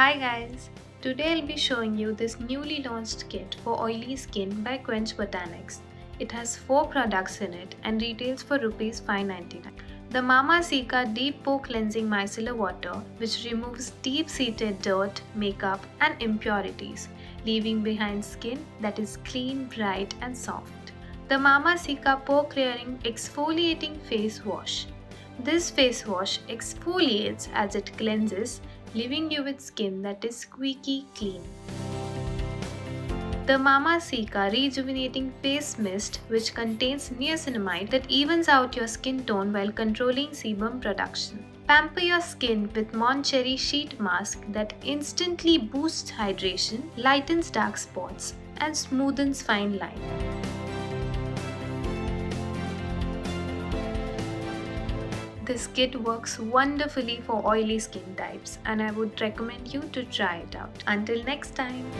Hi guys! Today I'll be showing you this newly launched kit for oily skin by Quench Botanics. It has 4 products in it and retails for Rs 5.99. The Mama Cica Deep Pore Cleansing Micellar Water, which removes deep-seated dirt, makeup and impurities, leaving behind skin that is clean, bright and soft. The Mama Cica Pore Clearing Exfoliating Face Wash. This face wash exfoliates as it cleanses, leaving you with skin that is squeaky clean. The Mama Cica Rejuvenating Face Mist, which contains niacinamide that evens out your skin tone while controlling sebum production. Pamper your skin with Mon Cherry Sheet Mask that instantly boosts hydration, lightens dark spots, and smoothens fine lines. This kit works wonderfully for oily skin types and I would recommend you to try it out. Until next time.